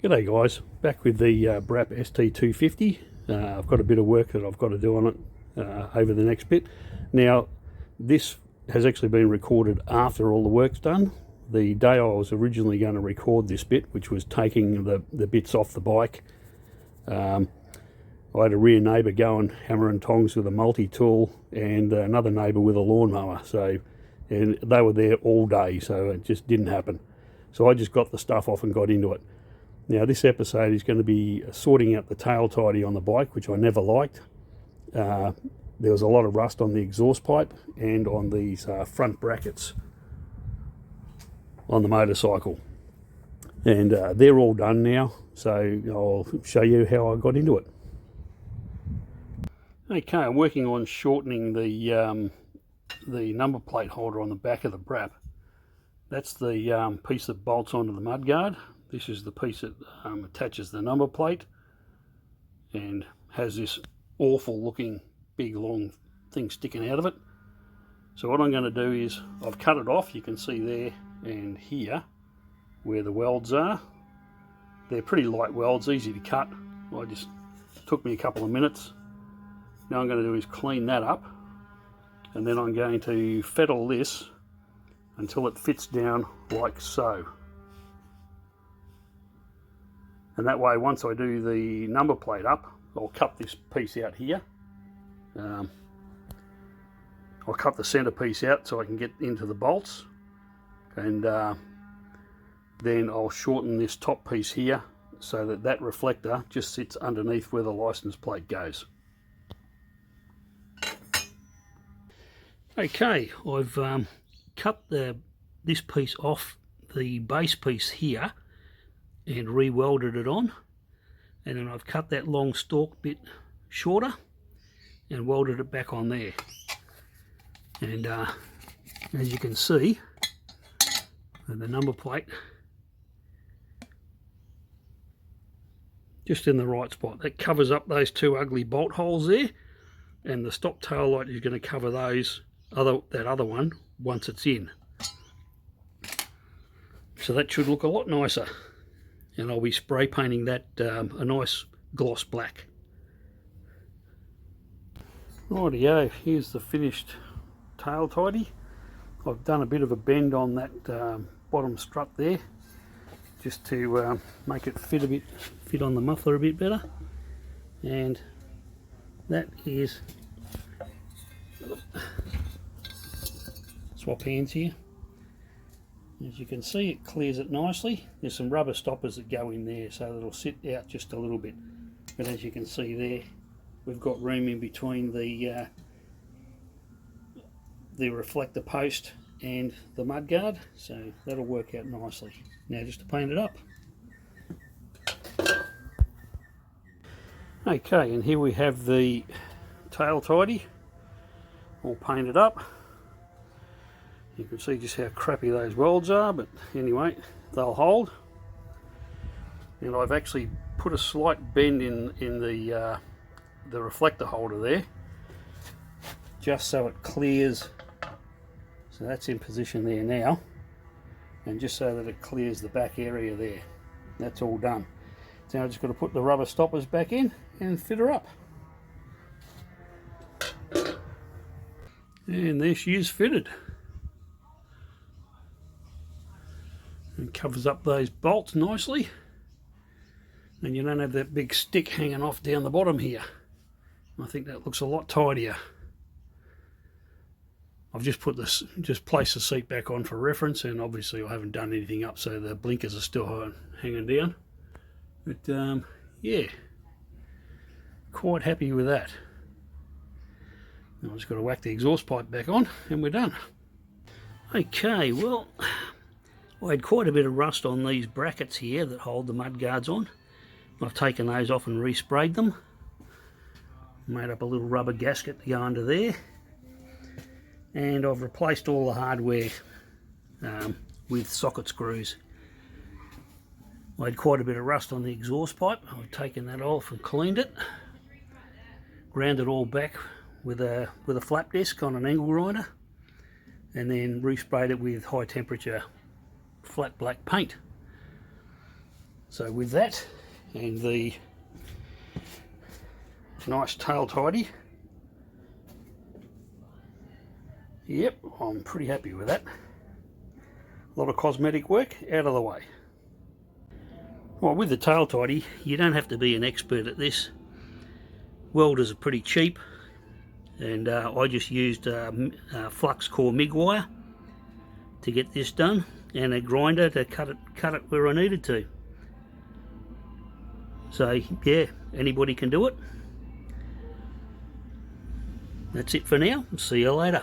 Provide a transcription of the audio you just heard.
G'day guys, back with the Braaap ST250. I've got a bit of work that I've got to do on it over the next bit. Now this has actually been recorded after all the work's done. The day I was originally going to record this bit, which was taking the bits off the bike, I had a rear neighbour go and hammer and tongs with a multi-tool and another neighbour with a lawnmower. And they were there all day, so it just didn't happen. So I just got the stuff off and got into it. Now this episode is going to be sorting out the tail tidy on the bike, which I never liked. There was a lot of rust on the exhaust pipe and on these front brackets on the motorcycle. And they're all done now, so I'll show you how I got into it. Okay, I'm working on shortening the number plate holder on the back of the Braaap. That's the piece that bolts onto the mudguard. This is the piece that attaches the number plate and has this awful looking big long thing sticking out of it. So what I'm going to do is I've cut it off. You can see there and here where the welds are. They're pretty light welds, easy to cut. It took me a couple of minutes. Now I'm going to do is clean that up, and then I'm going to fettle this until it fits down like so. And that way, once I do the number plate up, I'll cut this piece out here. I'll cut the center piece out so I can get into the bolts, and then I'll shorten this top piece here so that that reflector just sits underneath where the license plate goes. Okay, I've cut this piece off the base piece here and re-welded it on, and then I've cut that long stalk bit shorter and welded it back on there. And as you can see, the number plate just in the right spot. That covers up those two ugly bolt holes there, and the stop tail light is going to cover that other one once it's in. So that should look a lot nicer, and I'll be spray painting that a nice gloss black. Rightio, here's the finished tail tidy. I've done a bit of a bend on that bottom strut there, just to make it fit on the muffler a bit better. And that is, swap hands here. As you can see, it clears it nicely. There's some rubber stoppers that go in there so that it'll sit out just a little bit. But as you can see there, we've got room in between the reflector post and the mudguard, so that'll work out nicely. Now just to paint it up. Okay, and here we have the tail tidy all painted up. You can see just how crappy those welds are, but anyway, they'll hold. And I've actually put a slight bend in the reflector holder there, just so it clears. So that's in position there now, and just so that it clears the back area there. That's all done. So now I've just got to put the rubber stoppers back in and fit her up. And there she is fitted. And covers up those bolts nicely, and you don't have that big stick hanging off down the bottom here. I think that looks a lot tidier. I've just placed the seat back on for reference, and obviously I haven't done anything up, so the blinkers are still hanging down. But yeah, quite happy with that. Now I've just got to whack the exhaust pipe back on and we're done. Okay, well, I had quite a bit of rust on these brackets here that hold the mudguards on. I've taken those off and resprayed them. Made up a little rubber gasket to go under there. And I've replaced all the hardware with socket screws. I had quite a bit of rust on the exhaust pipe. I've taken that off and cleaned it. Ground it all back with a flap disc on an angle grinder. And then resprayed it with high temperature flat black paint. So with that and the nice tail tidy, yep, I'm pretty happy with that. A lot of cosmetic work out of the way. Well, with the tail tidy, you don't have to be an expert at this. Welders are pretty cheap, and I just used flux core MIG wire to get this done, and a grinder to cut it where I needed to. So yeah, anybody can do it. That's it for now. See you later.